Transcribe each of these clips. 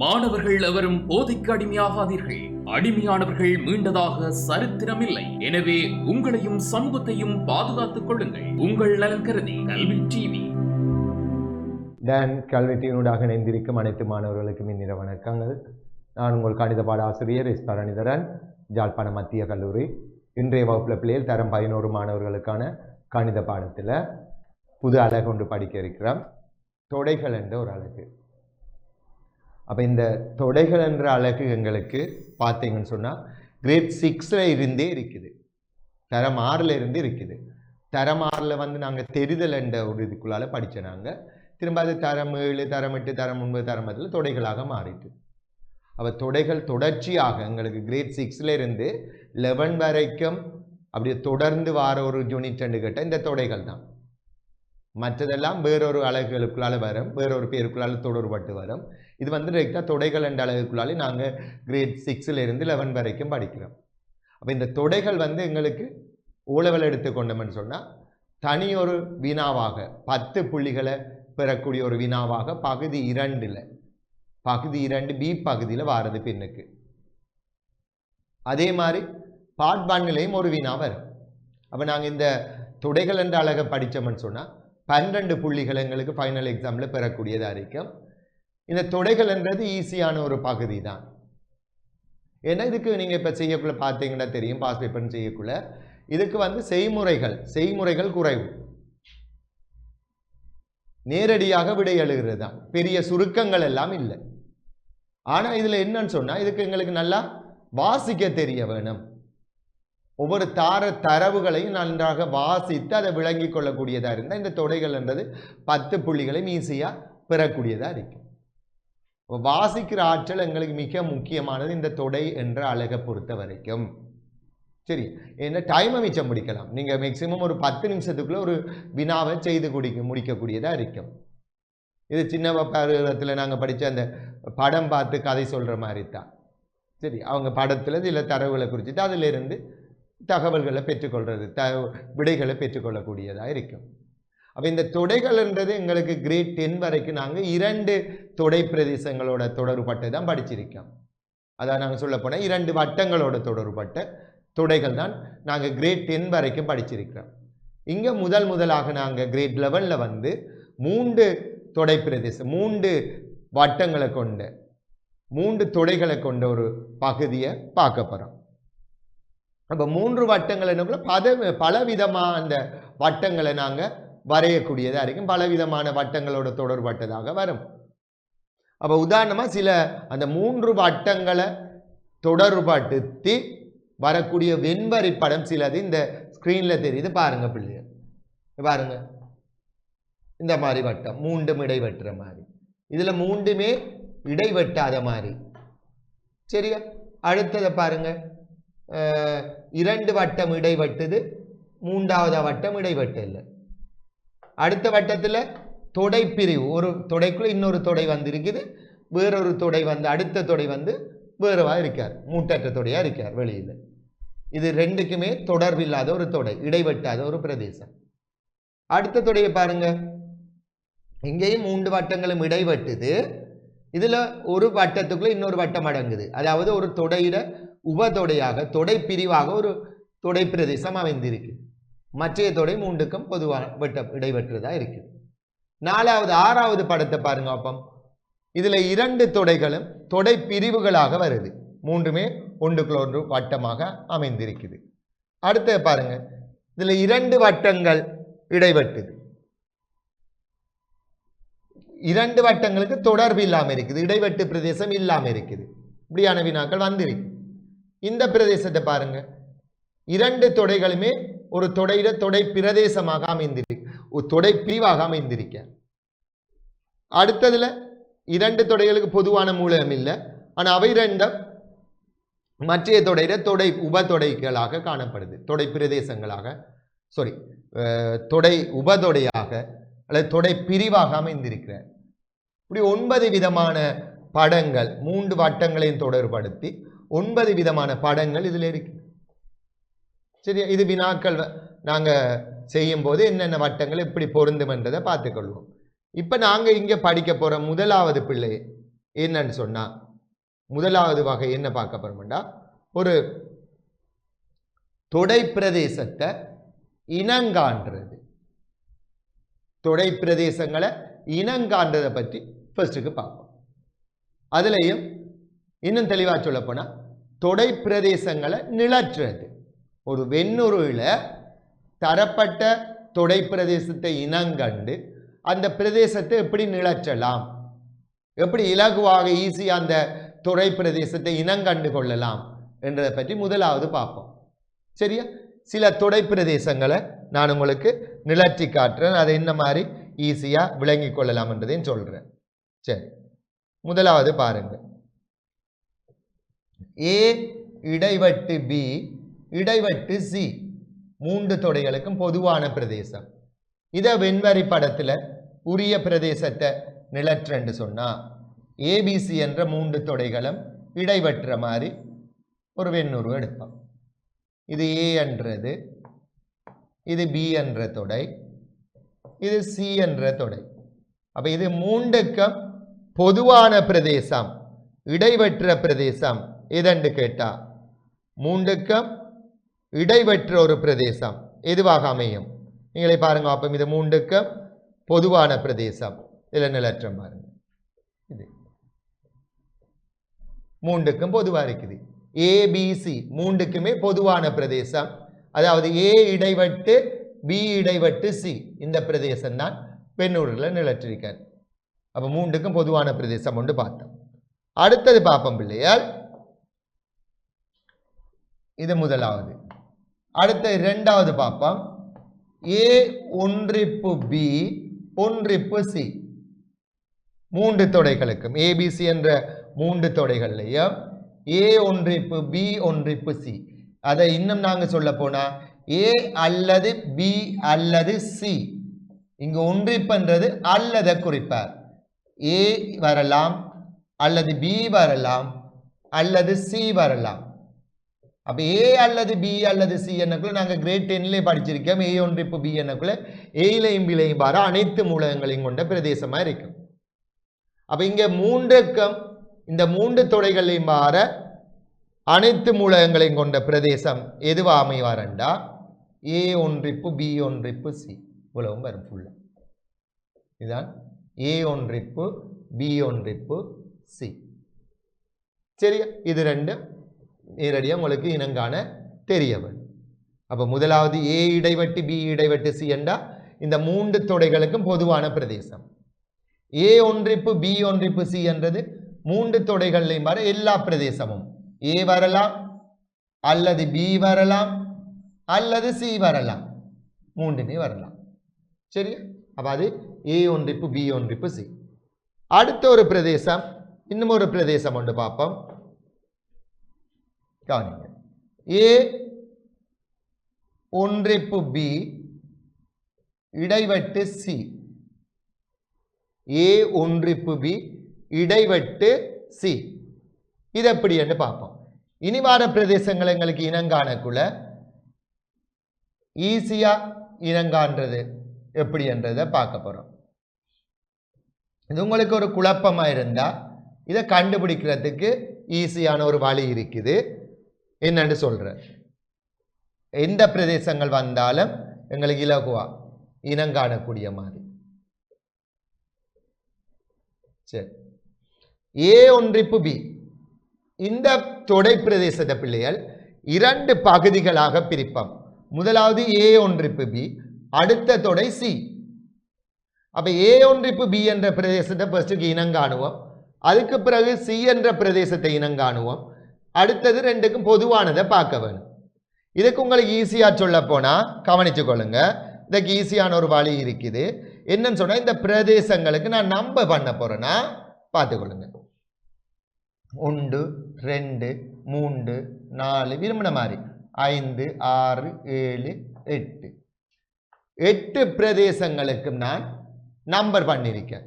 மாணவர்கள் எவரும் போதைக்கு அடிமையாகாதீர்கள். அடிமையானவர்கள் மீண்டதாக சரித்திரமில்லை. எனவே உங்களையும் சமூகத்தையும் பாதுகாத்துக் கொள்ளுங்கள். உங்கள் நலன் கருதி கல்வி டிவி. டான் கல்வி டிவியூடாக இணைந்திருக்கும் அனைத்து மாணவர்களுக்கும் இந்நிற வணக்கங்கள். நான் உங்கள் கணித பாட ஆசிரியர் எஸ் பரணிதரன், ஜாழ்ப்பாண மத்திய கல்லூரி. இன்றைய வகுப்பில் பிள்ளைகள் தரம் 11 மாணவர்களுக்கான கணித பாடத்தில் புது அழகு ஒன்று படிக்க இருக்கிறோம். தொடைகள் என்ற ஒரு அழகு. அப்போ இந்த தொடைகள் என்ற அழகு எங்களுக்கு பார்த்தீங்கன்னு சொன்னால் கிரேட் 6ல் இருந்தே இருக்குது, தரம் 6ல் இருந்து இருக்குது. தரம் 6ல் நாங்கள் தெரிதல் என்ற ஒரு இதுக்குள்ளால் படித்த நாங்கள் திரும்ப அது தரம் 7, தரம் 8, தரம் 9, தரம் 10 தொடைகளாக மாறிட்டு. அப்போ தொடைகள் தொடர்ச்சியாக எங்களுக்கு கிரேட் 6ல் இருந்து 11 வரைக்கும் அப்படியே தொடர்ந்து வார ஒரு யூனிட் கேட்டால் இந்த தொடைகள் தான். மற்றதெல்லாம் வேறொரு அலகுகளுக்குள்ளால் வரும், வேறொரு பேருக்குள்ளால் தொடர்பட்டு வரும். இது டைரெக்டாக தொடைகள் என்ற அலகுக்குள்ளாலே நாங்கள் கிரேட் 6ல் இருந்து 11 வரைக்கும் படிக்கிறோம். அப்போ இந்த தொடைகள் எங்களுக்கு ஓலவல் எடுத்துக்கொண்டோம்னு சொன்னால் தனி ஒரு வினாவாக 10 புள்ளிகளை பெறக்கூடிய ஒரு வினாவாக பகுதி 2 பி பகுதியில் வாரது பின்னுக்கு. அதே மாதிரி பார்ட் 1லையும் ஒரு வினா வரும். அப்போ நாங்கள் இந்த தொடைகள் என்ற அழகை படித்தோம்னு சொன்னால் 12 புள்ளிகள் எங்களுக்கு ஃபைனல் எக்ஸாமில் பெறக்கூடியதாக இருக்கும். இந்த தொடைகள் என்றது ஈஸியான ஒரு பகுதி தான். ஏன்னா இதுக்கு நீங்கள் இப்போ செய்யக்குள்ள பார்த்தீங்கன்னா தெரியும், பாஸ் பேப்பர்னு செய்யக்குள்ள இதுக்கு செய்முறைகள் குறைவு, நேரடியாக விடை எழுகிறது தான், பெரிய சுருக்கங்கள் எல்லாம் இல்லை. ஆனால் இதில் என்னன்னு சொன்னால் இதுக்கு எங்களுக்கு நல்லா வாசிக்க தெரிய வேணும். ஒவ்வொரு தரவுகளையும் நன்றாக வாசித்து அதை விளங்கி கொள்ளக்கூடியதாக இருந்தால் இந்த தொடைகள் என்றது 10 புள்ளிகளையும் ஈஸியாக பெறக்கூடியதாக இருக்கும். வாசிக்கிற ஆற்றல் எங்களுக்கு மிக முக்கியமானது இந்த தொடை என்ற அழகை பொறுத்த வரைக்கும். சரி, என்ன டைமை மிச்சம் முடிக்கலாம். நீங்கள் மேக்சிமம் ஒரு 10 நிமிஷத்துக்குள்ள ஒரு வினாவை செய்து முடிக்கக்கூடியதாக இருக்கும். இது சின்ன பருவத்தில் நாங்கள் படித்த அந்த படம் பார்த்து கதை சொல்கிற மாதிரி தான். சரி, அவங்க படத்தில் சில தரவுகளை குறிச்சிட்டு அதிலிருந்து தகவல்களை பெற்றுக்கொள்வது, விடைகளை பெற்றுக்கொள்ளக்கூடியதாக இருக்கும். அப்போ இந்த தொடைகள் என்றது எங்களுக்கு கிரேட் 10 வரைக்கும் நாங்கள் 2 தொடை பிரதேசங்களோட தொடர்பட்டு தான் படிச்சிருக்கோம். அதான் நாங்கள் சொல்ல போனால் 2 வட்டங்களோட தொடர்பட்ட தொடைகள் தான் நாங்கள் கிரேட் 10 வரைக்கும் படிச்சிருக்கிறோம். இங்கே முதலாக நாங்கள் கிரேட் 11ல் 3 தொடை பிரதேசம், 3 வட்டங்களை கொண்ட 3 தொடைகளை கொண்ட ஒரு பகுதியை பார்க்க போகிறோம். அப்போ 3 வட்டங்கள் என்ன பலவிதமான அந்த வட்டங்களை நாங்கள் வரையக்கூடியதாக இருக்கும், பலவிதமான வட்டங்களோட தொடர்பட்டதாக வரும். அப்போ உதாரணமாக சில அந்த 3 வட்டங்களை தொடர்படுத்தி வரக்கூடிய வெண்வரி படம் சிலது இந்த ஸ்க்ரீனில் தெரியுது பாருங்க பிள்ளைகள். பாருங்க, இந்த மாதிரி வட்டம் 3 இடைவெட்டுற மாதிரி, இதில் 3மே இடைவெட்டாத மாதிரி. சரியா, அடுத்ததை பாருங்க, 2 வட்டம் இடைவெட்டுது, 3வது வட்டம் இடைவெட்டு இல்லை. அடுத்த வட்டத்தில் தொடை பிரிவு, ஒரு தொடைக்குள்ள இன்னொரு தொடை இருக்குது, வேறொரு தொடை அடுத்த தொடை வேறவா இருக்கார், மூட்டற்ற தொடையா இருக்கார் வெளியில். இது 2க்குமே தொடர்பில்லாத ஒரு தொடை, இடைவெட்டாத ஒரு பிரதேசம். அடுத்த தொடையை பாருங்க, இங்கேயும் 3 வட்டங்களும் இடைவெட்டுது, இதில் ஒரு வட்டத்துக்குள்ள இன்னொரு வட்டம் அடங்குது. அதாவது ஒரு தொடையிட உபதொடையாக தொடை பிரிவாக ஒரு தொடை பிரதேசம் அமைந்திருக்கு. மற்றைய தொடை 3க்கும் பொதுவாக இடைவெற்றதா இருக்குது. 4வது 6வது படத்தை பாருங்க. அப்போ இதுல 2 தொடைகளும் தொடை பிரிவுகளாக வருது, 3மே ஒன்றுக்குள்ள ஒன்று வட்டமாக அமைந்திருக்குது. அடுத்த பாருங்க, இதுல 2 வட்டங்கள் இடைவெட்டுது, 2 வட்டங்களுக்கு தொடர்பு இல்லாமல் இருக்குது, இடைவெட்டு பிரதேசம் இல்லாமல் இருக்குது. இப்படியான வினாக்கள் வந்திருக்கு. இந்த பிரதேசத்தை பாருங்க, 2 தொடைகளுமே ஒரு தொடையில தொடை பிரதேசமாக அமைந்திருக்கு, ஒரு தொடை பிரிவாக அமைந்திருக்க. அடுத்ததுல 2 தொடைகளுக்கு பொதுவான மூலம் இல்லை, ஆனால் அவை 2 மற்றைய தொடையில தொடை உபதொடைகளாக காணப்படுது, தொடை பிரதேசங்களாக, தொடை உபதொடையாக அல்லது தொடை பிரிவாக அமைந்திருக்கிறார். இப்படி 9 விதமான படங்கள், 3 வட்டங்களையும் தொடர்படுத்தி 9 விதமான படங்கள் இதில் இருக்கு. சரியா, இது வினாக்கள் நாங்கள் செய்யும் போது என்னென்ன வட்டங்கள் எப்படி பொருந்தும் என்றதை பார்த்துக்கொள்வோம். இப்போ நாங்கள் இங்கே படிக்க போகிற முதலாவது பிள்ளை என்னன்னு சொன்னா முதலாவது வகை என்ன பார்க்க போறோம்டா ஒரு தொடை பிரதேசத்தை இனங்காண்றது. தொடை பிரதேசங்களை இனங்காண்றதை பற்றி ஃபர்ஸ்ட்டுக்கு பார்ப்போம். அதுலேயும் இன்னும் தெளிவாக சொல்ல போனால் தொடை பிரதேசங்களை நிலற்றுறது. ஒரு வெண்ணுருவில் தரப்பட்ட தொடை பிரதேசத்தை இனங்கண்டு அந்த பிரதேசத்தை எப்படி நிலற்றலாம், எப்படி இலகுவாக ஈஸியாக அந்த தொடை பிரதேசத்தை இனங்கண்டு கொள்ளலாம் என்றதை பற்றி முதலாவது பார்ப்போம். சரியா? சில தொடை பிரதேசங்களை நான் உங்களுக்கு நிலற்றி காட்டுறேன், அதை என்ன மாதிரி ஈஸியாக விளங்கி கொள்ளலாம் என்றதையும் சொல்கிறேன். சரி, முதலாவது பாருங்க. ஏ இடைவட்டு பி இடைவட்டு சி மூன்று தொடைகளுக்கும் பொதுவான பிரதேசம். இதை வெண்வரி படத்தில் உரிய பிரதேசத்தை நிலற்றன்னு சொன்னா ஏபிசி என்ற மூன்று தொடைகளும் இடைவற்ற மாதிரி ஒரு வெண்ணுரு எடுப்போம். இது ஏ என்றது, இது பி என்ற தொடை, இது சி என்ற தொடை. அப்ப இது மூன்றுக்கும் பொதுவான பிரதேசம் இடைவற்ற பிரதேசம் எதென்று கேட்டா மூன்றுக்கும் இடைவற்ற ஒரு பிரதேசம் எதுவாக அமையும்? நீங்களே பாருங்க. அப்ப இது மூன்றுக்கும் பொதுவான பிரதேசம். இதில் நிலற்றம் பாருங்க, இது மூன்றுக்கும் பொதுவா இருக்குது. ஏபிசி மூன்றுக்குமே பொதுவான பிரதேசம். அதாவது ஏ இடைவட்டு பி இடைவட்டு சி இந்த பிரதேசம் தான் வெண்ணூரில் நிலற்றிருக்கார். அப்ப மூன்றுக்கும் பொதுவான பிரதேசம் ஒன்று பார்த்தோம். அடுத்தது பார்ப்போம் பிள்ளையால். இது முதலாவது. அடுத்த இரண்டாவது பார்ப்போம். ஏ ஒன்றிப்பு பி ஒன்றிப்பு சி மூன்று தொடைகளுக்கும் ஏபிசி என்ற மூன்று தொடைகள்லையும் ஏ ஒன்றிப்பு பி ஒன்றிப்பு சி. அதை இன்னும் நாங்க சொல்ல போனா ஏ அல்லது பி அல்லது சி. இங்கு ஒன்றிப்புன்றது அல்லதை குறிப்பார். ஏ வரலாம் அல்லது பி வரலாம் அல்லது சி வரலாம். அப்ப ஏ அல்லது பி அல்லது சி என்னக்குள்ள நாங்க கிரேட் 10ல படிச்சிருக்கோம். ஏ ஒன்றிப்பு பி என்னக்குள்ள ஏலையும் பிலையும் பார அனைத்து மூலகங்களையும் கொண்ட பிரதேசமா இருக்கும். அப்ப இங்க மூன்றுக்கும் இந்த மூன்று தொடைகளையும் பார அனைத்து மூலகங்களையும் கொண்ட பிரதேசம் எதுவா அமைவாரண்டா ஏ ஒன்றிப்பு பி ஒன்றிப்பு சி இவ்வளவும் வரும் ஃபுல்லா. இதுதான் ஏ ஒன்றிப்பு பி ஒன்றிப்பு சி. சரியா? இது ரெண்டு நேரடியாக உங்களுக்கு இனங்காண தெரியவன். அப்ப முதலாவது ஏ இடைவட்டு பி இடைவட்டு சி என்றா இந்த மூன்று தொடைகளுக்கும் பொதுவான பிரதேசம். ஏ ஒன்றிப்பு பி ஒன்றிப்பு சி என்றது மூன்று தொடைகள்லையும் வர எல்லா பிரதேசமும் ஏ வரலாம் அல்லது பி வரலாம் அல்லது சி வரலாம், மூன்றுமே வரலாம். சரியா? அப்ப அது ஏ ஒன்றிப்பு பி ஒன்றிப்பு சி. அடுத்த ஒரு பிரதேசம், இன்னும் ஒரு பிரதேசம் ஒன்று பார்ப்போம். ஏ ஒன்றிப்பு பி இடைவட்டு சி. ஏ ஒன்றிப்பு பி இடைவட்டு சி. இது எப்படி என்று பார்ப்போம். இனி வார பிரதேசங்கள் எங்களுக்கு இனங்காணக்குள்ள ஈஸியா இனங்காண்றது எப்படி என்றதை பார்க்க போறோம். இது உங்களுக்கு ஒரு குழப்பமா இருந்தா இதை கண்டுபிடிக்கிறதுக்கு ஈஸியான ஒரு வழி இருக்குது. என்னன்னு சொல்ற, எந்த பிரதேசங்கள் வந்தாலும் எங்களுக்கு இலகுவா இனங்காணக்கூடிய மாதிரி. சரி, ஏ ஒன்றிப்பு பி இந்த தொடை பிரதேசத்தை பிள்ளைகள் இரண்டு பகுதிகளாக பிரிப்போம். முதலாவது ஏ ஒன்றிப்பு பி, அடுத்த தொடை சி. அப்ப ஏ ஒன்றிப்பு பி என்ற பிரதேசத்தை ஃபர்ஸ்ட்டுக்கு இனங்காணுவோம், அதுக்கு பிறகு சி என்ற பிரதேசத்தை இனங்காணுவோம், அடுத்தது ரெண்டுக்கும் பொதுவானதை பார்க்க வேணும். இதுக்கு உங்களுக்கு ஈஸியா சொல்ல போனா கவனிச்சு கொள்ளுங்க. இதுக்கு ஈஸியான ஒரு வழி இருக்குது. என்னன்னு சொன்னா இந்த பிரதேசங்களுக்கு நான் நம்ப பண்ண போறேன்னா பார்த்துக்கொள்ளுங்க. 1 2 3 4 விரும்பின மாதிரி 5 6 7 8 8 பிரதேசங்களுக்கும் நான் நம்பர் பண்ணியிருக்கேன்.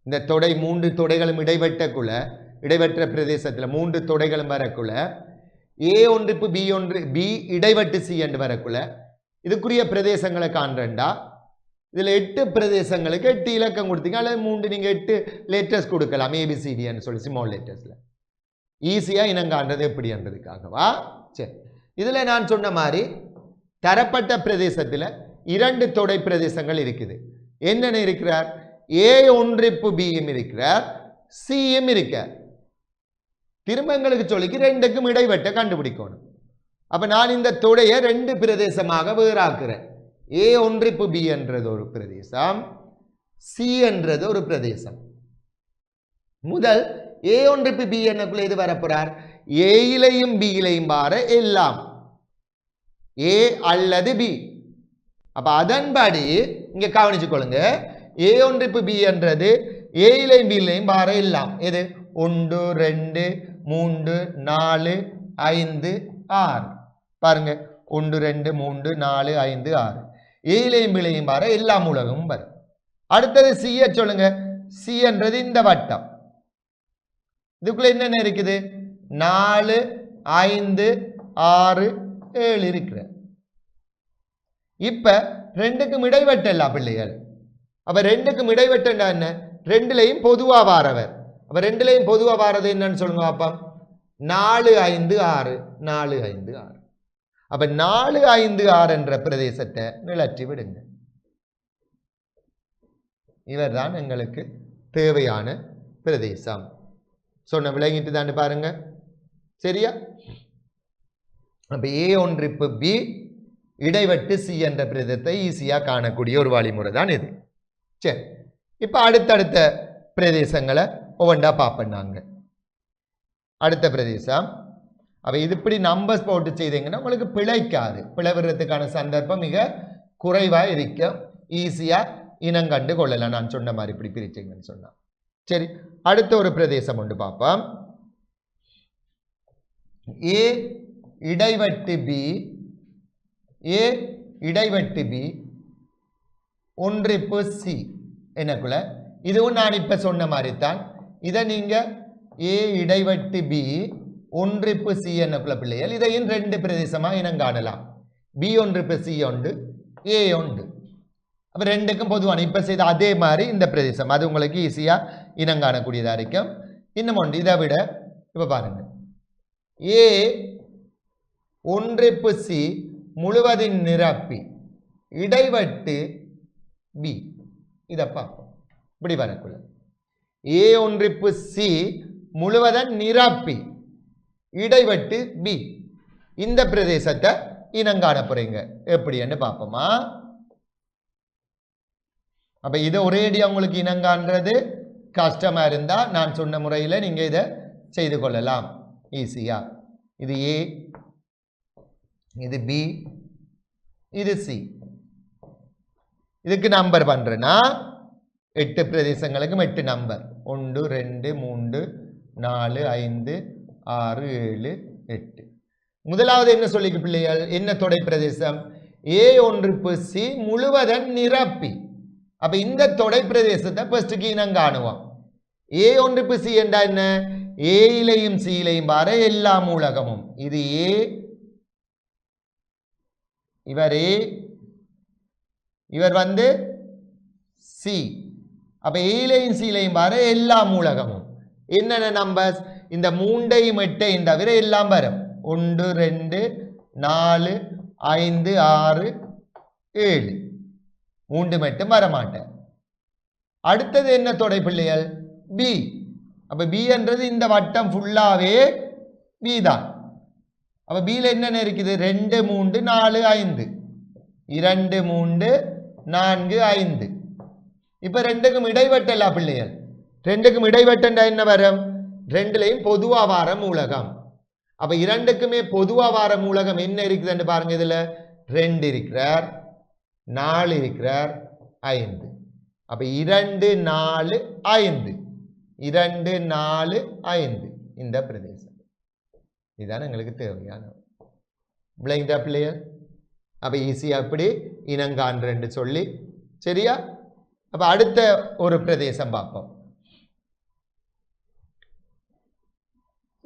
இந்த தொடை மூன்று தொடைகளும் இடைவெற்ற பிரதேசத்தில் மூன்று தொடைகளும் வரக்குள்ள ஏ ஒன்றிப்பு பி இடைவட்டு சி என்று வரக்குள்ள இதுக்குரிய பிரதேசங்களை காண்றா இதில் 8 பிரதேசங்களுக்கு 8 இலக்கம் கொடுத்தீங்க, அல்லது 3 நீங்கள் 8 லெட்டர்ஸ் கொடுக்கலாம், ஏபிசிடின்னு சொல்லி ஸ்மால் லெட்டர்ஸில் ஈஸியாக இனங்காண்றது எப்படின்றதுக்காகவா. சரி, இதில் நான் சொன்ன மாதிரி தரப்பட்ட பிரதேசத்தில் 2 தொடை பிரதேசங்கள் இருக்குது. என்னென்ன இருக்கிறார்? ஏ ஒன்றிப்பு பியும் இருக்கிறார், சியும் இருக்கார். திரும்ப எங்களுக்கு சொல்லிக்கு 2க்கும் இடைவெட்ட கண்டுபிடிக்கணும். அப்போ நான் இந்த தொடையை 2 பிரதேசமாக வேறாக்குறேன். ஏ ஒன்றிப்பு பி என்றது ஒரு பிரதேசம், சி என்றது ஒரு பிரதேசம். முதல் ஏ ஒன்றிப்பு பி என்னக்குள்ள இது வரப்போறார், ஏயிலையும் பியிலையும் பார எல்லாம் ஏ அல்லது பி. அப்ப அதன்படி இங்க கவனிச்சு கொள்ளுங்க, ஏ ஒன்றிப்பு பி என்றது ஏயிலையும் பியிலையும் பார எல்லாம் எது 1 2 3 4 5 6 பாருங்க, 1 2 3 4 5 6 ஏயிலையும் பியிலையும் பார எல்லா மூலகமும் வரும். அடுத்தது சியை சொல்லுங்க. சி என்றது இந்த வட்டம், இதுக்குள்ள என்னென்ன இருக்குது 4 5 6 7 இருக்கிற. இப்ப 2க்கும் இடைவெட்ட எல்லா பிள்ளைகள். அப்ப 2க்கும் இடைவெட்டா என்ன, 2லையும் பொதுவா வாரவர். அப்ப 2லையும் பொதுவா வாரது என்னன்னு சொல்லுங்க அப்பா, 4 5 6 4 5 6. அப்ப 4 5 6 என்ற பிரதேசத்தை நிலற்றி விடுங்க. இவர்தான் எங்களுக்கு தேவையான பிரதேசம். சொன்ன விளங்கிட்டு தான் பாருங்க, சரியா? அப்ப ஏ ஒன்றிப்பு பி இடைவெட்டு சி என்ற பிரதேசத்தை ஈஸியா காணக்கூடிய ஒரு வழிமுறை தான் இது. சரி, இப்ப அடுத்தடுத்த பிரதேசங்களை ஒவ்வொன்றா பார்ப்போம். அடுத்த பிரதேசம், அப்ப இது இப்படி நம்பர்ஸ் போட்டு செய்தீங்கன்னா உங்களுக்கு பிழைக்காது, பிளவுறதுக்கான சந்தர்ப்பம் மிக குறைவா இருக்கும், ஈஸியா இனங்கண்டு கொள்ளலாம். நான் சொன்ன மாதிரி இப்படி பிரிச்சிங்கன்னு சொன்னா. சரி, அடுத்த ஒரு பிரதேசம் ஒன்று பார்ப்போம். ஏ இடைவெட்டு பி, ஏ இடைவெட்டு பி ஒன்றிப்பு சி எனக்குள்ள, இதுவும் நான் இப்ப சொன்ன மாதிரி தான். இதை நீங்க ஏ இடைவெட்டு பி ஒன்றிப்பு சி என்னக்குள்ள பிள்ளைகள் இதையும் 2 பிரதேசமா இனங்காணலாம். பி ஒன்றிப்பு சி ஒன்று, ஏ ஒன்று. அப்ப 2க்கும் பொதுவான இப்ப செய்த அதே மாதிரி இந்த பிரதேசம் அது உங்களுக்கு ஈஸியா இனங்காணக்கூடியதா இருக்கும். இன்னும் ஒன்று இதை விட இப்ப பாருங்க, ஏ ஒன்றிப்பு சி முழுவதின் நிரப்பி இடைவெட்டு பி, இதை பார்ப்போம். இப்படி வரக்குள்ள ஏ ஒன்றிப்பு சி முழுவதன் நிரப்பி இடைவெட்டு பி, இந்த பிரதேசத்தை இனங்காண போறீங்க எப்படின்னு பார்ப்போமா. அப்ப இதை ஒரேடியா உங்களுக்கு இனங்காண்றது கஷ்டமா இருந்தா நான் சொன்ன முறையில் நீங்க இதை செய்து கொள்ளலாம் ஈஸியா. இது ஏ, இது பி, இது சி. இதுக்கு நம்பர் பண்றேன்னா 8 பிரதேசங்களுக்கும் 8 நம்பர், 1 2 3 4 5 6 7 8. முதலாவது என்ன சொல்லிக்கு பிள்ளைகள், என்ன தொடை பிரதேசம், ஏ ஒன்றிப்பு சி முழுவதன் நிரப்பி. அப்ப இந்த தொடை பிரதேசத்தை ஃபர்ஸ்ட் இனம் காணுவோம். ஏ ஒன்றிப்பு சி என்றா என்ன, ஏயிலையும் சியிலையும் பார எல்லா மூலகமும். இது ஏ, இவர் ஏ, இவர் வந்து சி. அப்ப ஏயிலையும் சியிலையும் பார எல்லா மூலகமும். என்னென்ன நம்பர்ஸ், இந்த 3ஐயும் 8ஐயும் தவிர எல்லாம் வரும். 1 2 4 5 6 7, 3 மட்டும் வரமாட்டேன். அடுத்தது என்ன தொடை பிள்ளைகள், பி. அப்ப பி என்றது இந்த வட்டம் ஃபுல்லாவே பி தான். அப்ப பியில் என்னென்ன இருக்குது, 2 3 4 5, 2 3 4 5. இப்ப 2க்கும் இடைவெட்டலா பிள்ளைகள், 2க்கும் இடைவெட்டா என்ன வரும், 2லையும் பொதுவா வார மூலகம். அப்ப 2க்குமே பொதுவா வார மூலகம் என்ன இருக்குதுன்னு பாருங்க. இதுல 2 இருக்கிறார், 4 இருக்கிறார், 5. அப்ப 2 4 5, 2 4 5 இந்த பிரதேசம். இதுதான் எங்களுக்கு தேவையான விளங்கிட்டா பிள்ளையர். அப்ப ஈஸியா அப்படி இனங்கான்று சொல்லி, சரியா? அப்ப அடுத்த ஒரு பிரதேசம் பார்ப்போம்.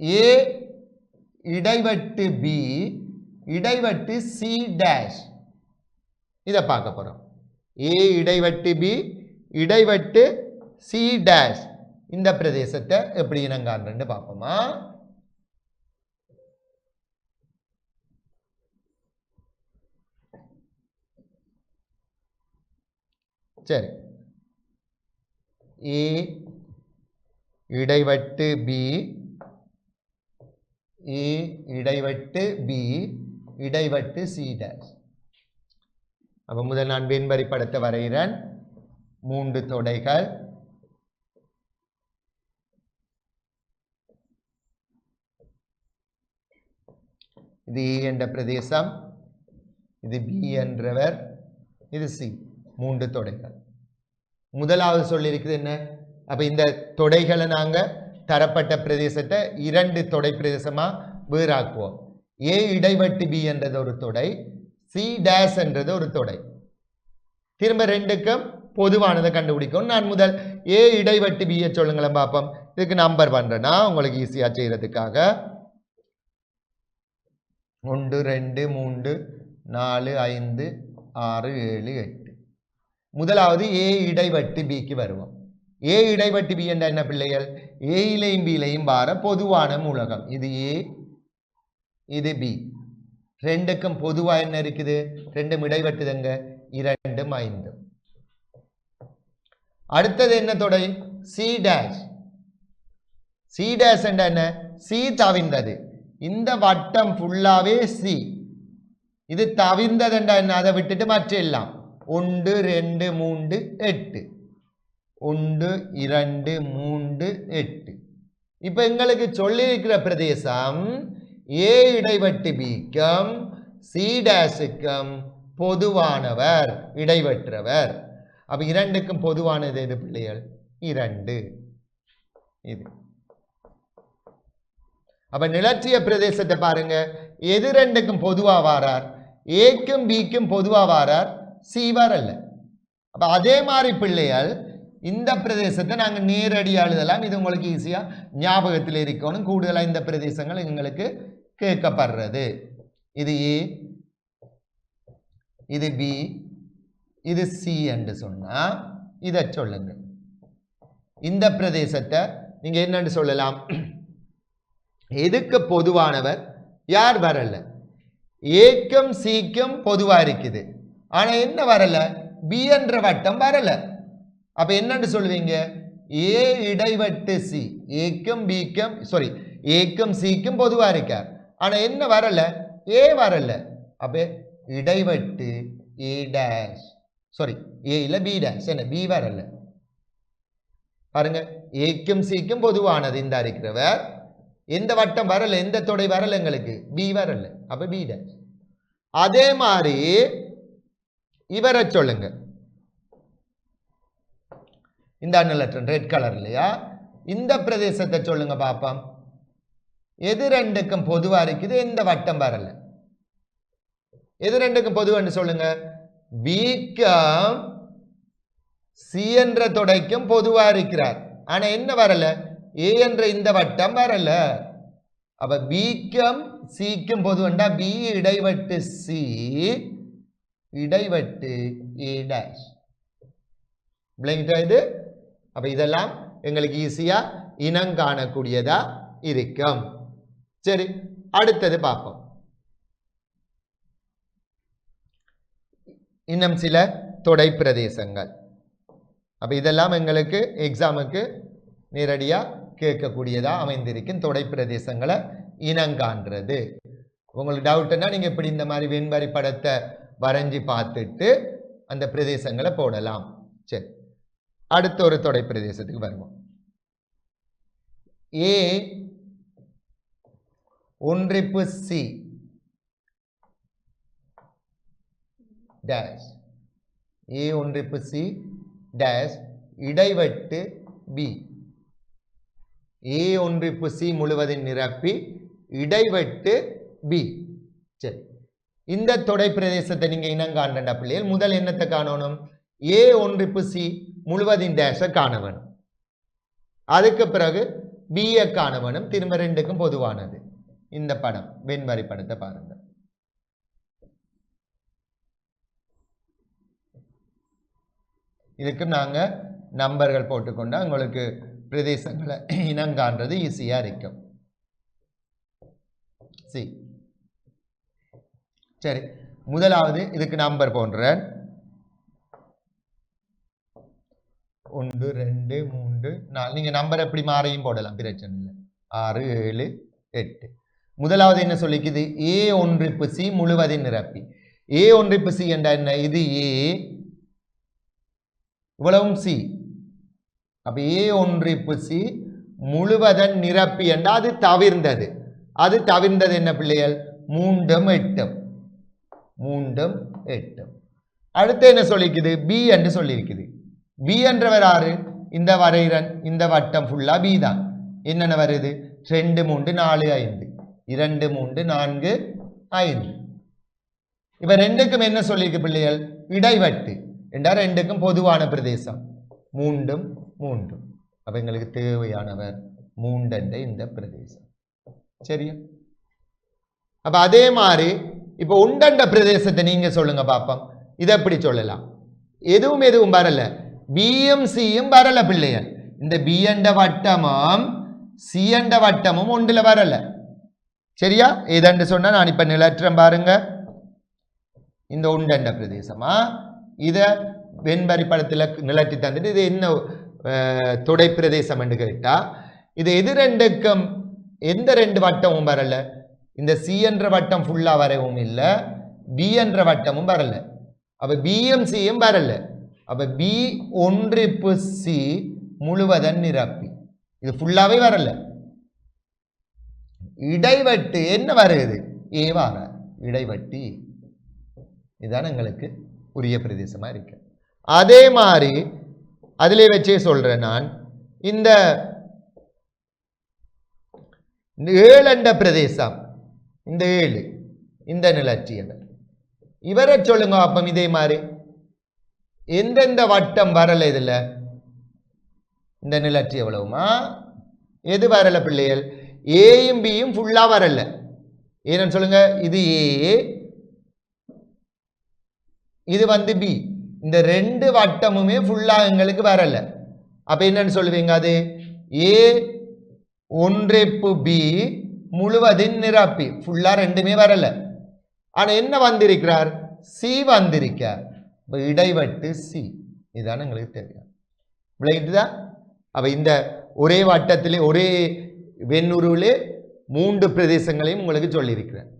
ஏ இடைவெட்டு பி இடைவெட்டு சி டேஷ், இதை பார்க்க போறோம். ஏ இடைவெட்டு பி இடைவெட்டு சி டேஷ் இந்த பிரதேசத்தை எப்படி இனங்காண்றன்னு பார்ப்போமா. சரி, ஏ இடைவெட்டு B A இடைவெட்டு B இடைவெட்டு C dash. அப்ப முதல் நான் வெண்வரி படத்தை வரைகிறேன். 3 தொடைகள், இது ஏ என்ற பிரதேசம், இது பி என்றவர், இது சி. 3 தொடைகள். முதலாவது சொல்லியிருக்குது என்ன? அப்ப இந்த தொடைகளை நாங்க தரப்பட்ட பிரதேசத்தை 2 தொடை பிரதேசமா வேறாக்குவோம். ஏ இடைவெட்டு பி என்றது ஒரு தொடை, சி டேஷ் என்றது ஒரு தொடை. திரும்ப 2க்கும் பொதுவானதை கண்டுபிடிக்கும். நான் முதல் ஏ இடைவெட்டு பியை சொல்லுங்களேன் பார்ப்போம். இதுக்கு நம்பர் பண்றேன்னா உங்களுக்கு ஈஸியா செய்யறதுக்காக 1 2 3 4 5 6 7 8. முதலாவது ஏ இடைவெட்டு பிக்கு வருவோம். ஏ இடைவெட்டு பி என்ற என்ன பிள்ளைகள்? ஏயிலையும் பியிலையும் வார பொதுவான மூலகம். இது ஏ, இது பி. 2க்கும் பொதுவா என்ன இருக்குது? 2 இடைவெட்டுதுங்க, 2 5. அடுத்தது என்ன தொடை? C dash. சி டேஷ் என்ற என்ன? சி தவிர்ந்தது. இந்த வட்டம் ஃபுல்லாவே சி. இது தவிர்ந்தது என்ற என்ன? அதை விட்டுட்டு மற்ற எல்லாம் 1 2 3 8. 1 2 3 8. இப்ப எங்களுக்கு சொல்லியிருக்கிற பிரதேசம் ஏ இடைவெட்டு பிக்கும் சி டேஷுக்கும் பொதுவானவர், இடைவெற்றவர். அப்ப 2க்கும் பொதுவானது எது பிள்ளைகள்? 2. இது. அப்ப நிலற்றிய பிரதேசத்தை பாருங்க. எது 2க்கும் பொதுவா வாரார்? ஏக்கும் பிக்கும் பொதுவா வாரார், சி வரல. அப்ப அதே மாதிரி பிள்ளைகள் இந்த பிரதேசத்தை நாங்க நேரடியா எழுதலாம். இது உங்களுக்கு ஈஸியா ஞாபகத்தில் இருக்கணும். கூடுதலா இந்த பிரதேசங்கள் எங்களுக்கு கேட்கப்படுறது. இது ஏ, இது பி, இது சி என்று சொன்னா இதை சொல்லுங்க. இந்த பிரதேசத்தை நீங்க என்னன்னு சொல்லலாம்? எதுக்கு பொதுவானவர்? யார் வரல? ஏக்கும் சிக்கும் பொதுவா இருக்குது. ஆனா என்ன வரல? பி என்ற வட்டம் வரல. அப்ப என்னன்னு சொல்லுவீங்க? ஏ இடைவெட்டு சி. ஏக்கும் பிக்கும் ஏக்கும் சிக்கும் பொதுவா இருக்கார். ஆனா என்ன வரல? ஏ வரல. அப்ப இடைவெட்டு ஏ டேஷ், ஏ இல்ல பி டேஷ். என்ன? பி வரல. பாருங்க, ஏக்கும் சிக்கும் பொதுவானது இந்த இருக்கிறவர். எந்த வட்டம் வரல? எந்த தொடை வரல? எங்களுக்கு பி வரல. அப்ப பி டேஷ். அதே மாதிரி இவரை சொல்லுங்க. இந்த அன்னலட்டன் ரெட் கலர் இல்லையா? இந்த பிரதேசத்தை சொல்லுங்க பாப்போம். எது 2க்கும் பொதுவா இருக்குது? எந்த வட்டம் வரல? எது 2க்கும் பொதுவான்னு சொல்லுங்க. பிக்கும் சி என்ற தொடைக்கும் பொதுவா இருக்கிறார். ஆனா என்ன வரல? ஏ என்ற இந்த வட்டம் வரல. அப்ப பிக்கும் சிக்கும் பொதுவண்டா பி இடைவெட்டு சி இடைவெட்டு ஏ டேஷ். இது. அப்ப இதெல்லாம் எங்களுக்கு ஈஸியா இனம் காணக்கூடியதா இருக்கும். சரி, அடுத்தது பார்ப்போம். இன்னும் சில தொடை பிரதேசங்கள். அப்ப இதெல்லாம் எங்களுக்கு எக்ஸாமுக்கு நேரடியா கேட்கக்கூடியதா அமைந்திருக்கும். தொடை பிரதேசங்களை இனங்காண்றது. உங்களுக்கு டவுட்னா நீங்க இப்படி இந்த மாதிரி வெண்வரி படத்தை வரைஞ்சி பார்த்துட்டு அந்த பிரதேசங்களை போடலாம். சரி, அடுத்த ஒரு தொடை பிரதேசத்துக்கு வருவோம். ஏ ஒன்றிப்பு சி டேஷ். ஏ ஒன்றிப்பு சி டேஷ் இடைவெட்டு பி. ஏ ஒன்றிப்பு சி முழுவதும் நிரப்பி இடைவெட்டு பி. சரி, இந்த தொடை பிரதேசத்தை நீங்க இனங்காண்ட பிள்ளைகள் முதல் என்னத்தை காணணும்? ஏ ஒன்றிப்பு சி முழுவதின் டேஷை காண வேணும். அதுக்கு பிறகு பிஏ காண வேணும். திரும்ப 2க்கும் பொதுவானது. இந்த படம் வெண்வரி படத்தை பாருங்க. இதுக்கு நாங்கள் நம்பர்கள் போட்டுக்கொண்டா உங்களுக்கு பிரதேசங்களை இனங்காண்றது ஈஸியாக இருக்கும். சரி, முதலாவது இதுக்கு நம்பர் போன்றேன். 1 2 3 4. நீங்கள் நம்பர் எப்படி மாறையும் போடலாம், பிரச்சனை இல்லை. 6 7 8. முதலாவது என்ன சொல்லிக்குது? A1C முழுவதின் நிரப்பி. A1C என்ற என்ன? இது A, இவ்வளவும் C. அப்ப A1C முழுவதன் நிரப்பி என்றா அது தவிர்ந்தது. அது தவிர்ந்தது என்ன பிள்ளைகள்? 3 8. 3 8. அடுத்து என்ன சொல்லிக்குது? B என்று சொல்லியிருக்குது. B என்றவர் யாரு? இந்த வரையறன், இந்த வட்டம் ஃபுல்லா B தான். என்னென்ன வருது? 2 3 4 5. 2 3 4 5. இப்ப ரெண்டுக்கும் என்ன சொல்லியிருக்கு பிள்ளைகள்? இடைவெட்டு என்றா ரெண்டுக்கும் பொதுவான பிரதேசம் 3 3. அப்ப எங்களுக்கு தேவையானவர் 3 என்ற இந்த பிரதேசம். சரியா? அப்ப அதே மாதிரி இப்ப உண்டண்ட பிரதேசத்தை நீங்க சொல்லுங்க பாப்போம். இதை எப்படி சொல்லலாம்? எதுவும் வரல, பியும் சியும் வரல பிள்ளைகள். இந்த பி என்ற வட்டமும் சி என்ற வட்டமும் ஒன்றுல வரல. சரியா? ஏதென்று சொன்னா நான் இப்ப நிலற்றம் பாருங்க. இந்த உண்டண்ட பிரதேசமா இத வெண்பரி படத்துல நிலற்றி தந்துட்டு இது என்ன தொடை பிரதேசம் என்று கேட்டா, இது எது ரெண்டுக்கும் எந்த ரெண்டு வட்டமும் வரல. இந்த சி என்ற வட்டம் ஃபுல்லா வரவும் இல்லை, பி என்ற வட்டமும் வரல. அப்ப பியும் சியும் வரல. அப்ப பி ஒன்றிப்பு சி முழுவதன் நிரப்பி இது ஃபுல்லாவே வரல. இடைவெட்டு என்ன வருது? ஏ வர இடைவெட்டி. இதுதான் எங்களுக்கு உரிய பிரதேசமா இருக்கு. அதே மாதிரி அதிலே வச்சே சொல்றேன் நான். இந்த 7 என்ற பிரதேசம், இந்த 7 இந்த நிலச்சியவர் இவரை சொல்லுங்க அப்பம். இதே மாதிரி எந்தெந்த வட்டம் வரல இதுல? இந்த நிலச்சி எவ்வளவுமா? எது வரல பிள்ளைகள்? ஏயும் பியும் ஃபுல்லா வரல. ஏன்னு சொல்லுங்க. இது ஏ, இது வந்து பி. இந்த ரெண்டு வட்டமுமே ஃபுல்லா எங்களுக்கு வரல. அப்ப என்னன்னு சொல்லுவீங்க? அது ஏ ஒன்றிப்பு பி முழுவதின் நிரப்பி ஃபுல்லா ரெண்டுமே வரல. ஆனா என்ன வந்திருக்கிறார்? சி வந்திருக்கார். இடைவெட்டு சி. இதுதான் எங்களுக்கு தெரியும். விளையாட்டுதான். அப்ப இந்த ஒரே வட்டத்திலே ஒரே வெண்ணுருவிலே 3 பிரதேசங்களையும் உங்களுக்கு சொல்லியிருக்கிறேன்.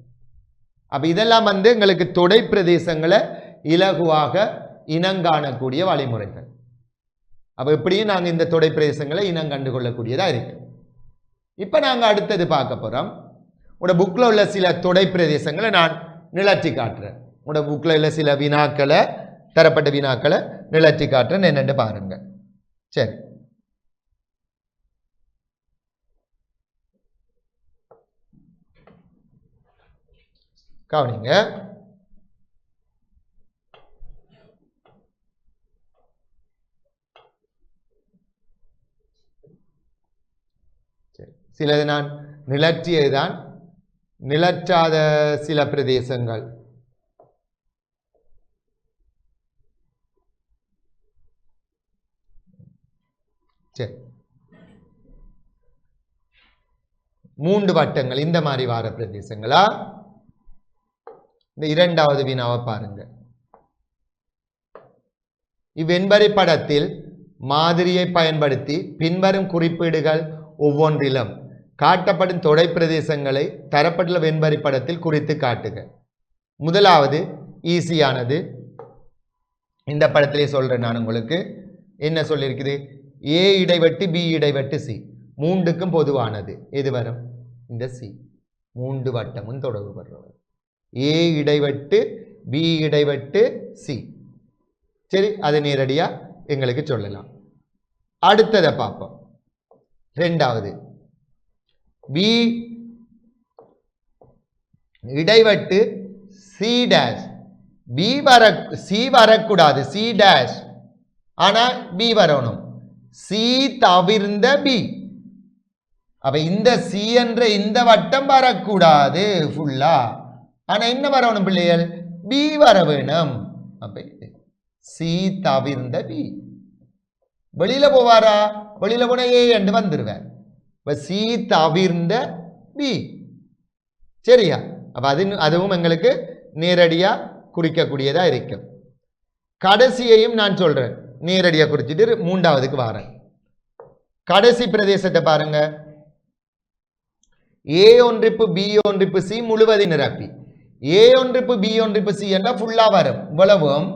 அப்ப இதெல்லாம் வந்து எங்களுக்கு தொடை பிரதேசங்களை இலகுவாக இனங்காணக்கூடிய வழிமுறைகள். அப்ப எப்படியும் நாங்கள் இந்த தொடை பிரதேசங்களை இனங்கண்டு கொள்ளக்கூடியதா இருக்கு. இப்ப நாங்க அடுத்தது பார்க்க போறோம். உங்களோட புக்ல உள்ள சில தொடை பிரதேசங்களை நான் நிலச்சி காட்டுறேன். உங்களோட புக்ல உள்ள சில வினாக்களை, தரப்பட்ட வினாக்களை நிலச்சி காட்டுறேன். என்னென்னு பாருங்க. சரி, கவனிங்க. சிலது நான் நிலற்றியதுதான், நிலற்றாத சில பிரதேசங்கள். சரி, 3 வட்டங்கள் இந்த மாதிரி வார பிரதேசங்களா? இந்த இரண்டாவது வினாவை பாருங்க. இவ்வெண்பரி படத்தில் மாதிரியை பயன்படுத்தி பின்வரும் குறிப்பீடுகள் ஒவ்வொன்றிலும் காட்டப்படும் தொடை பிரதேசங்களை தரப்பட்டுள்ள வெண்பரி படத்தில் குறித்து காட்டுக. முதலாவது ஈஸியானது. இந்த படத்திலே சொல்றேன் நான் உங்களுக்கு. என்ன சொல்லியிருக்குது? ஏ இடைவெட்டு பி இடைவெட்டு சி 3க்கும் பொதுவானது எது வரும்? இந்த சி. 3 வட்டமும் தொடர்பு படுறவர். ஏ இடைவெட்டு பி இடைவெட்டு சி. சரி, அது நேரடியா எங்களுக்கு சொல்லலாம். அடுத்ததை பார்ப்போம். ரெண்டாவது பி இடைவெட்டு சி டேஷ். பி வர சி வரக்கூடாது, சி டேஷ். ஆனா பி வரணும். சி தவிர்ந்த பி. அப்ப இந்த சி என்ற இந்த வட்டம் வரக்கூடாது ஃபுல்லா. ஆனா என்ன வரணும் பிள்ளைகள்? பி வர வேணும். அப்ப சி தவிர்ந்த பி. வெளியில போவாரா? வெளியில போன ஏ என்று வந்துருவார். இப்ப சி தவிர்ந்த பி. சரியா? அப்ப அதுவும் எங்களுக்கு நேரடியா குறிக்கக்கூடியதா இருக்கும். கடைசியையும் நான் சொல்றேன், நேரடியா குறிச்சிட்டு மூன்றாவதுக்கு வாரேன். கடைசி பிரதேசத்தை பாருங்க. ஏ ஒன்றிப்பு பி ஒன்றிப்பு சி முழுவதும் நிரப்பி. ஏ ஒன்றிப்பு பி ஒன்றிப்பு சி என்றா ஃபுல்லா வரும். இவ்வளவும்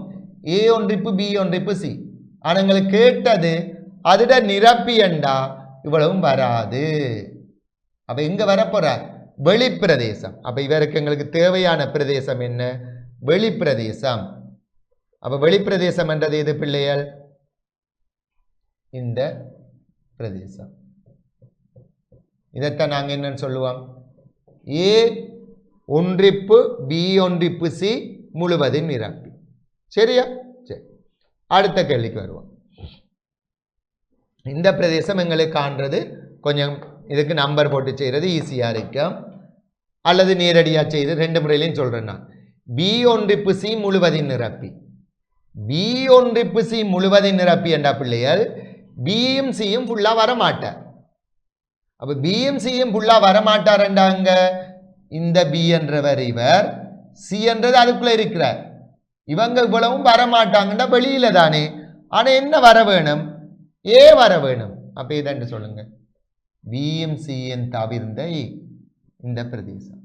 ஏ ஒன்றிப்பு பி ஒன்றிப்பு சி. ஆனா எங்களுக்கு கேட்டது அதுட நிரப்பி என்றா இவ்வளவும் வராது. அப்ப எங்க வரப்போறார்? வெளிப்பிரதேசம். அப்ப இவருக்கு எங்களுக்கு தேவையான பிரதேசம் என்ன? வெளிப்பிரதேசம். அப்ப வெளிப்பிரதேசம் என்றது எது பிள்ளைகள்? இந்த பிரதேசம். இதைத்தான் நாங்க என்னன்னு சொல்லுவோம்? ஏ ஒன்றிப்பு பி ஒன்றிப்பு சி முழுவதும் நிரப்பி. சரியா? சரி, அடுத்த கேள்விக்கு வருவோம். இந்த பிரதேசம் எங்களுக்கு காண்றது கொஞ்சம் இதுக்கு நம்பர் போட்டு செய்யறது ஈஸியா இருக்கும், அல்லது நேரடியா செய்து ரெண்டு முறையிலையும் சொல்றேன் நான். பி ஒன்றிப்பு சி முழுவதும் நிரப்பி. பி ஒன்றிப்பு சி முழுவதும் நிரப்பி என்ற பிள்ளைகள் பியும் சியும் ஃபுல்லா வரமாட்டார். அப்ப பியும் சியும் ஃபுல்லா வரமாட்டார் என்றாங்க. இந்த பி என்றவர் இவர், சி என்றது அதுக்குள்ள இருக்கிறார். இவங்க இவ்வளவும் வரமாட்டாங்கன்னா வெளியில தானே. ஆனா என்ன வர வேணும்? ஏ வர வேணும். அப்ப இதான் சொல்லுங்க, பியும் சியும் தவிர்ந்த இந்த பிரதேசம்.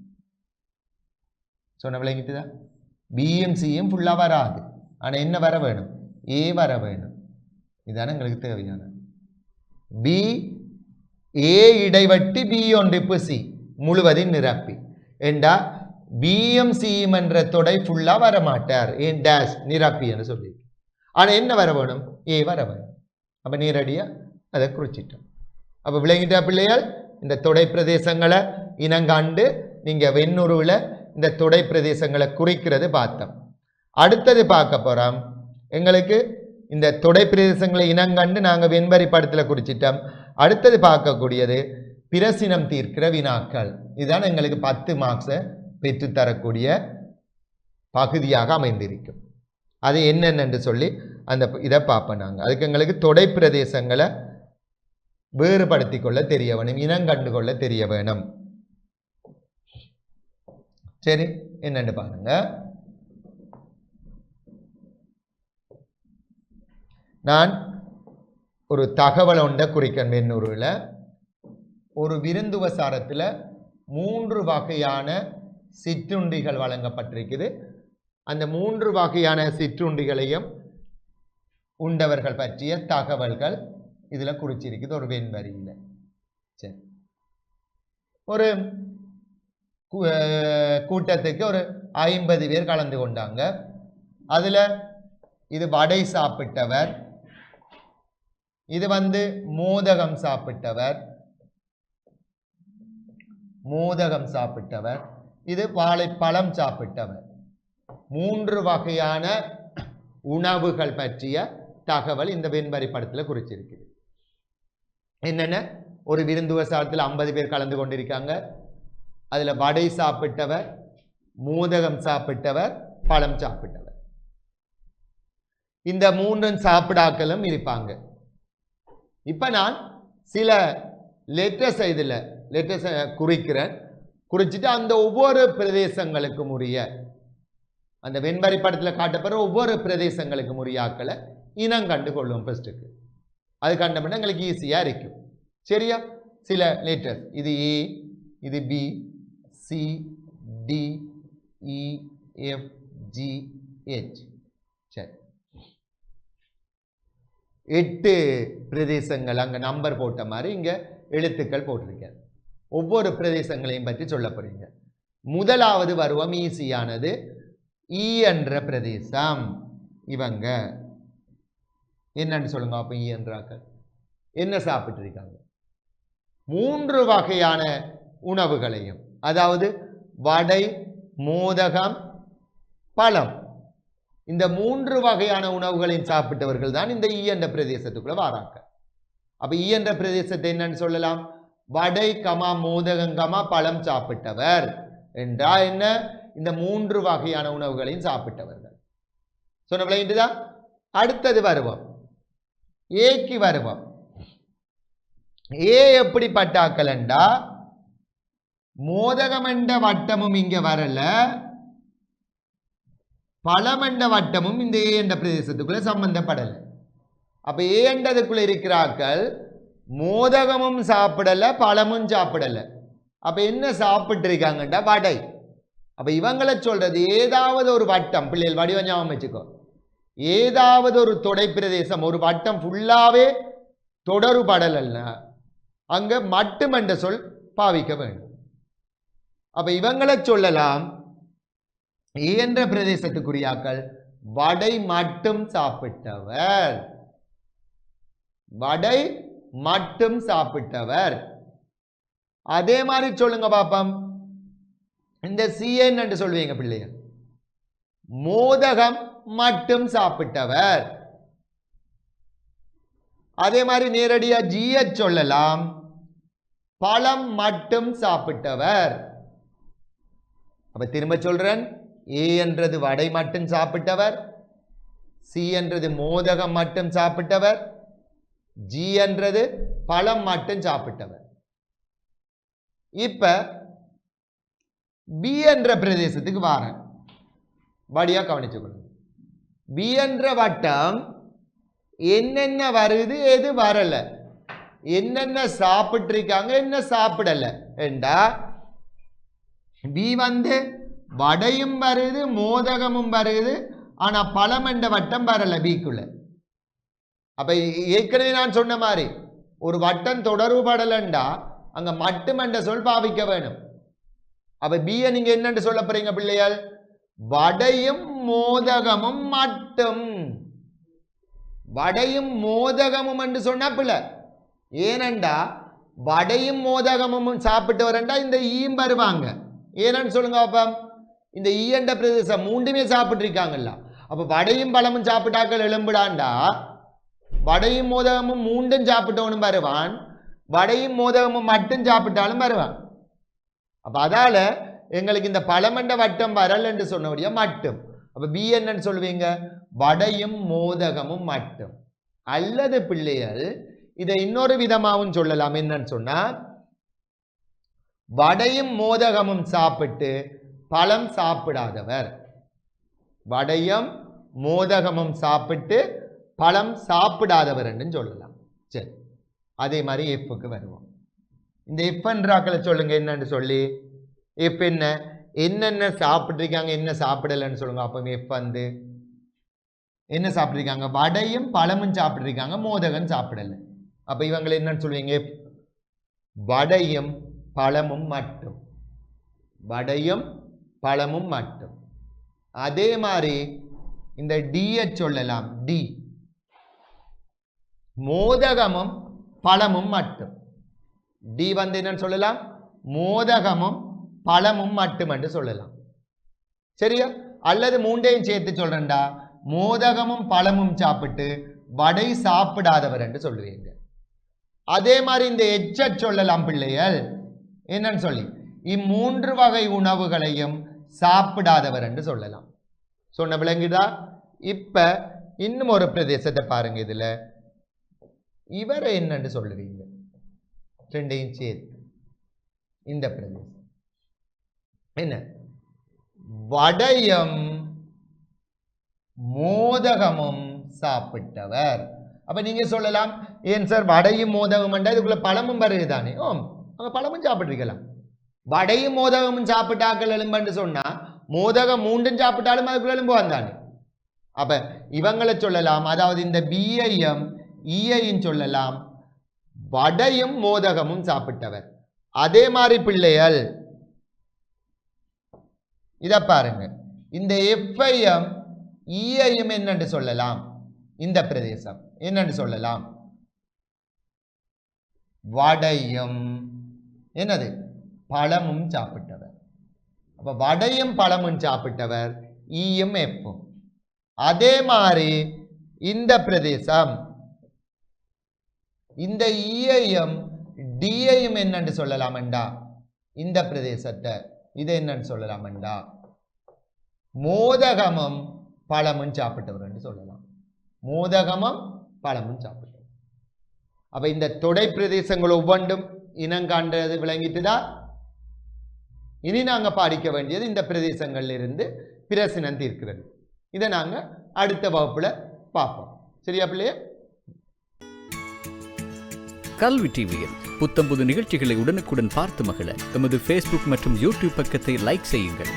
சொன்ன விளங்கிட்டுதான். பியும் சியும் ஃபுல்லா வராது. ஆனா என்ன வர வேணும்? ஏ வர வேணும். இதான எங்களுக்கு தேவையான. பி ஏ இடைவெட்டி பி ஒன்றிப்பு சி முழுவதும் நிரப்பி என்றா பிஎம் சிஎம் என்ற தொடை ஃபுல்லா வரமாட்டார். ஏன் டேஷ் நிரப்பி என்று சொல்லி. ஆனா என்ன வர வேணும்? ஏ வர வேணும். அப்ப நேரடியா அதை குறிச்சிட்டோம். அப்ப விளங்கிட்டா பிள்ளைகள்? இந்த தொடை பிரதேசங்களை இனங்காண்டு நீங்க வெண்ணுருவில் இந்த தொடை பிரதேசங்களை குறிக்கிறது பார்த்தோம். அடுத்தது பார்க்க போறோம். எங்களுக்கு இந்த தொடை பிரதேசங்களை இனங்கண்டு நாங்கள் வெண்வரி படத்தில் குறிச்சிட்டோம். அடுத்தது பார்க்கக்கூடியது பிரசினம் தீர்க்கிற வினாக்கள். இதுதான் எங்களுக்கு 10 மார்க்ஸை பெற்றுத்தரக்கூடிய பகுதியாக அமைந்திருக்கும். அது என்னென்னு சொல்லி அந்த இதை பார்ப்போம். நாங்கள் அதுக்கு எங்களுக்கு தொடை பிரதேசங்களை வேறுபடுத்தி கொள்ள தெரிய வேணும், இனங்கண்டு கொள்ள தெரிய வேணும். சரி, என்னன்னு பாருங்க. நான் ஒரு தகவல் ஒன்றை குறிக்கன். வெண்ணூரில் ஒரு விருந்துவசாரத்தில் 3 வகையான சிற்றுண்டிகள் வழங்கப்பட்டிருக்குது. அந்த 3 வகையான சிற்றுண்டிகளையும் உண்டவர்கள் பற்றிய தகவல்கள் இதில் குறிச்சிருக்குது ஒரு வெண்வரியில். சரி, ஒரு கூட்டத்துக்கு ஒரு 50 பேர் கலந்து கொண்டாங்க. அதில் இது வடை சாப்பிட்டவர், இது மோதகம் சாப்பிட்டவர், இது வாழைப்பழம் சாப்பிட்டவர். 3 வகையான உணவுகள் பற்றிய தகவல் இந்த வெண்வரி படத்தில் குறிச்சிருக்கு. என்னென்ன? ஒரு விருந்துவசாரத்தில் 50 பேர் கலந்து கொண்டிருக்காங்க. அதுல வடை சாப்பிட்டவர், மோதகம் சாப்பிட்டவர், பழம் சாப்பிட்டவர். இந்த 3 சாப்பிடாக்களும் இருப்பாங்க. இப்ப நான் சில லெட்டர்ஸ் குறிக்கிறேன். குறிச்சிட்டு அந்த ஒவ்வொரு பிரதேசங்களுக்கும் உரிய அந்த வெண்வரி படத்தில் காட்டப்படுற ஒவ்வொரு பிரதேசங்களுக்கும் உரிய ஆக்களை இனம் கண்டு கொள்ளும். ஃபர்ஸ்ட்டுக்கு அது கண்டப்பட்ட எங்களுக்கு ஈஸியா இருக்கும். சரியா? சில லெட்டர்ஸ், இது ஏ, இது பி, சி, டி, இ, எஃப், ஜி, ஹெச். சரி, 8 பிரதேசங்கள் அங்க நம்பர் போட்ட மாதிரி இங்க எழுத்துக்கள் போட்டிருக்க. ஒவ்வொரு பிரதேசங்களையும் பற்றி சொல்ல போறீங்க. முதலாவது வருவம் ஈஸியானது. ஈ என்ற பிரதேசம். இவங்க என்னன்னு சொல்லுங்க. அப்ப ஈ என்றாக்கள் என்ன சாப்பிட்டு இருக்காங்க? 3 வகையான உணவுகளையும், அதாவது வடை, மோதகம், பழம், இந்த 3 வகையான உணவுகளையும் சாப்பிட்டவர்கள் தான் இந்த ஈ என்ற பிரதேசத்துக்குள்ள வாராங்க. அப்ப ஈ என்ற பிரதேசத்தை என்னன்னு சொல்லலாம்? வடை கமா மோதகம் கமா பழம் சாப்பிட்டவர் என்றா என்ன? இந்த 3 வகையான உணவுகளையும் சாப்பிட்டவர்கள். சொன்ன விளையாண்டுதான். அடுத்தது வருவோம். ஏக்கு வருவோம். ஏ எப்படிப்பட்டாக்கலண்டா மோதகமண்ட வட்டமும் இங்க வரல, பழமண்ட வட்டமும் இந்த ஏ என்ற பிரதேசத்துக்குள்ள சம்பந்தப்படல. அப்ப ஏ என்றதுக்குள்ள இருக்கிறார்கள் மோதகமும் சாப்பிடல, பழமும் சாப்பிடல. அப்ப என்ன சாப்பிட்டு இருக்காங்கடா வடை. அப்ப இவங்களை சொல்றது ஏதாவது ஒரு வட்டம், பிள்ளைகள் வடிவம் ஞாபகம் வச்சுக்கோ, ஏதாவது ஒரு தொடை பிரதேசம் ஒரு வட்டம் ஃபுல்லாவே தொடர்படலல்ல அங்க மட்டும் என்ற சொல் பாவிக்க வேண்டும். அப்ப இவங்களை சொல்லலாம் ஏ என்ற பிரதேசத்துக்குரியாக்கள் வடை மட்டும் சாப்பிட்டவர், வடை மட்டும் சாப்பிட்டவர். அதே மாதிரி சொல்லுங்க பாப்பம், இந்த சிஎன் என்று சொல்வீங்க பிள்ளைங்க, மோதகம் மட்டும் சாப்பிட்டவர். அதே மாதிரி நேரடியா ஜிய சொல்லலாம் பழம் மட்டும் சாப்பிட்டவர். அப்ப திரும்ப சொல்றேன், ஏ என்றது வடை மட்டும் சாப்பிட்டவர், சி என்றது மோதகம் மட்டும் சாப்பிட்டவர், ஜி என்றது பழம் மட்டும் சாப்பிட்டவர். இப்ப பி என்ற பிரதேசத்துக்கு வாரேன், வடியா கவனிச்சுக்கணும். பி என்ற வட்டம் என்னென்ன வருது எது வரல, என்னென்ன சாப்பிட்டு இருக்காங்க என்ன சாப்பிடல என்றா பி வடையும் வருது மோதகமும் வருது, ஆனா பழம் என்ற வட்டம் வரல பிக்குள்ள. அப்ப ஏற்கனவே நான் சொன்ன மாதிரி ஒரு வட்டம் தொடர்பு படலண்டா அங்க மட்டும் என்ற சொல் பாவிக்க வேணும். அப்ப பிய நீங்க என்னன்னு சொல்ல போறீங்க பிள்ளைகள், வடையும் மோதகமும் மட்டும். வடையும் மோதகமும் என்று சொன்னா பிள்ளை, ஏனண்டா வடையும் மோதகமும் சாப்பிட்டு வரண்டா இந்த ஈயும் வருவாங்க. ஏன்னு சொல்லுங்க அப்ப, இந்த ஈ என்ற பிரதேசம் மூண்டுமே சாப்பிட்டு இருக்காங்கல்ல. அப்ப வடையும் பழமும் சாப்பிட்டாக்கள் எழும்பிடாண்டா வடையும் மோதகமும் மூண்டும் சாப்பிட்டவனும் வருவான், வடையும் மோதகமும் மட்டும் சாப்பிட்டாலும் வருவான். அப்ப அதால எங்களுக்கு இந்த பழமண்ட வட்டம் வரல் என்று சொன்னபடியா மட்டும். அப்ப பி என்னன்னு சொல்லுவீங்க, வடையும் மோதகமும் மட்டும். அல்லது பிள்ளைகள் இதை இன்னொரு விதமாகவும் சொல்லலாம். என்னன்னு சொன்னா, வடையும் மோதகமும் சாப்பிட்டு பழம் சாப்பிடாதவர், வடையும் மோதகமும் சாப்பிட்டு பழம் சாப்பிடாதவர் என்று சொல்லலாம். சரி, அதே மாதிரி எஃப்க்கு வருவோம். இந்த எஃப் என்றாக்களை சொல்லுங்க என்னன்னு சொல்லி. எஃப் என்ன, என்னென்ன சாப்பிட்ருக்காங்க என்ன சாப்பிடலன்னு சொல்லுங்க. அப்போ எஃப் என்ன சாப்பிட்ருக்காங்க, வடையும் பழமும் சாப்பிட்ருக்காங்க, மோதகம் சாப்பிடல. அப்ப இவங்களை என்னன்னு சொல்லுவீங்க, வடையும் பழமும் மட்டும், வடையும் பழமும் மட்டும். அதே மாதிரி இந்த டியை சொல்லலாம், டி மோதகமும் பழமும் மட்டும். டி என்னன்னு சொல்லலாம், மோதகமும் பழமும் மட்டும் என்று சொல்லலாம். சரியா? அல்லது மூண்டையும் சேர்த்து சொல்றேன்டா, மோதகமும் பழமும் சாப்பிட்டு வடை சாப்பிடாதவர் என்று சொல்லுவீங்க. அதே மாதிரி இந்த எச்ச சொல்லலாம் பிள்ளைகள், என்னன்னு சொல்லி இம்மூன்று வகை உணவுகளையும் சாப்பிடாதவர் என்று சொல்லலாம். சொன்ன விளங்குதா? இப்ப இன்னும் ஒரு பிரதேசத்தை பாருங்க. இதுல இவரை என்னன்னு சொல்லுவீங்க, ரெண்டையும் சேர்த்து. இந்த பிரதேசம் என்ன, வடையும் மோதகமும் சாப்பிட்டவர். அப்ப நீங்க சொல்லலாம், ஏன் சார் வடையும் மோதகம் இதுக்குள்ள பழமும் வருதுதானே? ஓம், அங்க பழமும் சாப்பிட்டுருக்கலாம். வடையும் மோதகமும் சாப்பிட்டாக்கள் எலும்புன்னு சொன்னா மோதகம் மூண்டும் சாப்பிட்டாலும் அதுக்குள்ள எலும்பு வந்தானே. அப்ப இவங்களை சொல்லலாம், அதாவது இந்த பிஐயும் ஈயையும் சொல்லலாம், வடையும் மோதகமும் சாப்பிட்டவர். அதே மாதிரி பிள்ளைகள் இத பாருங்க, இந்த எஃப்ஐயும் ஈயையும் என்னன்னு சொல்லலாம், இந்த பிரதேசம் என்னன்னு சொல்லலாம், வடையும் என்னது பழமும் சாப்பிட்டவர். அப்ப வடையும் பழமும் சாப்பிட்டவர் ஈயும் எஃப்பும். அதே மாதிரி இந்த பிரதேசம் இந்த ஈயையும் டியையும் என்னன்னு சொல்லலாம்டா, இந்த பிரதேசத்தை இதை என்னன்னு சொல்லலாம்டா, மோதகமும் பழமும் சாப்பிட்டவர் என்று சொல்லலாம். மோதகமும் பழமும் சாப்பிட்டவர். அப்ப இந்த தொடை பிரதேசங்கள் ஒவ்வொன்றும் இனங்காண்டது விளங்கிட்டுதா. இனி நாங்க படிக்க வேண்டியது இந்த பிரதேசங்கள்ல இருந்து பிரசினம் தீர்க்கிறது. இதை நாங்க அடுத்த வகுப்புல பார்ப்போம். சரியா பிள்ளையே? கல்வி டிவியில் புத்தம்புது நிகழ்ச்சிகளை உடனுக்குடன் பார்த்து மகிழ எமது ஃபேஸ்புக் மற்றும் யூடியூப் பக்கத்தை லைக் செய்யுங்கள்.